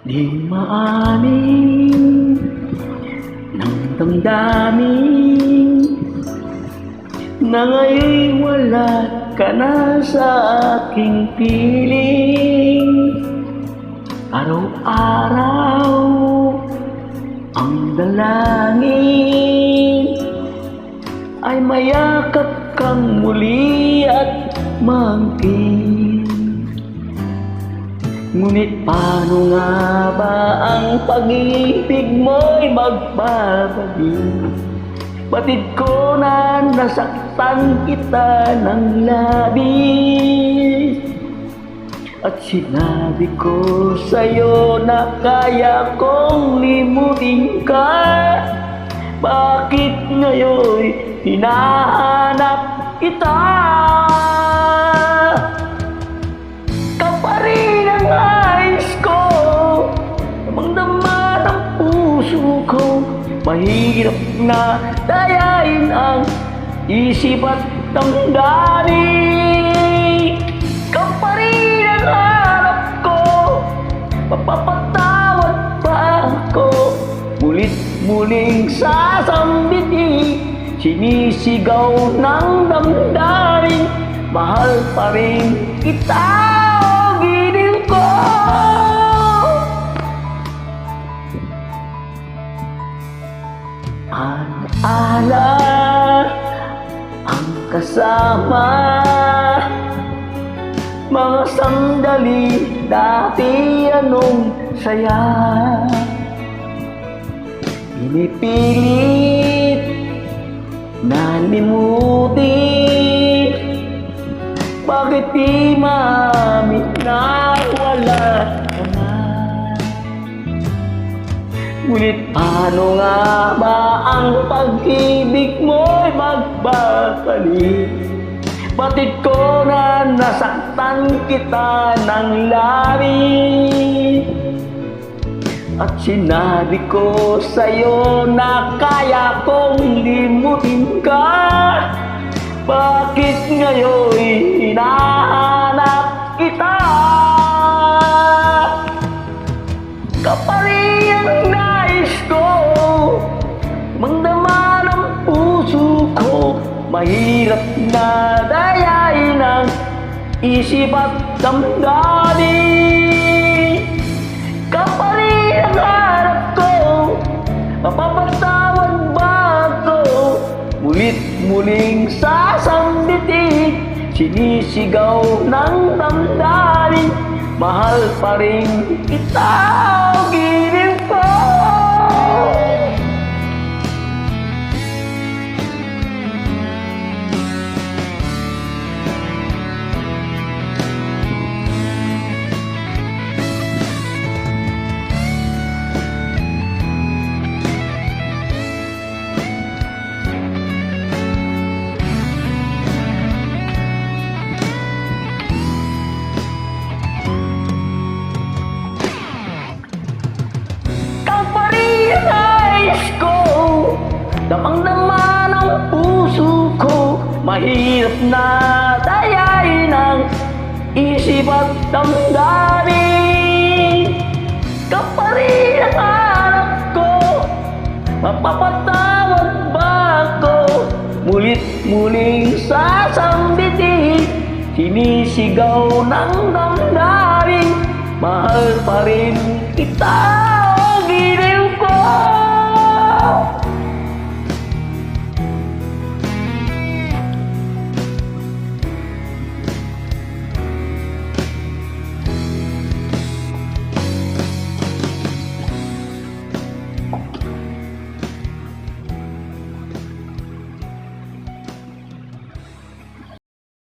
Di maanin ng damdamin na ngayon'y wala ka na sa aking piling. Araw-araw ang dalangin ay mayakap kang muli at maangkin. Ngunit paano nga ba ang pag-ibig mo'y magbabalik? Batid ko na nasaktan kita ng labis, at sinabi ko sa'yo na kaya kong limutin ka. Bakit ngayon hinahanap kita? Ka pa rin ang nais ko, damang-dama ng puso ko. Mahirap na dayain ang isip at damdamin. Ka pa rin ang hanap ko, mapapatawad ba ako? Mulit-muling sasambitin, sinisigaw ng damdamin. Mahal pa rin kita, o giliw ko. Ala ang kasama, mga sandali dati anong saya. Pinipilit na limutin, bakit di maamin na wala ka na? Ngunit paano nga ba ang pag-ibig mo'y magbabalik? Batid ko na nasaktan kita ng labis, at sinabi ko sa'yo na kaya kong limutin ka. Bakit ngayon hinahanap kita? Kapari ang nais ko, magdama ng puso ko. Mahirap na dayain ang isip at damdamin. Kapari ang hanap ko, mapapatawad ba ako? Mulit-muling sasambitin, sinisigaw ng damdamin. Mahal pa rin kita, o giliw ko. Damang-dama ng puso ko, mahirap na dayain ang isip at damdamin. Ka pa rin ang hanap ko, mapapatawad ba ako? Mulit-muling sasambitin, sinisigaw ng damdamin. Mahal pa rin kita.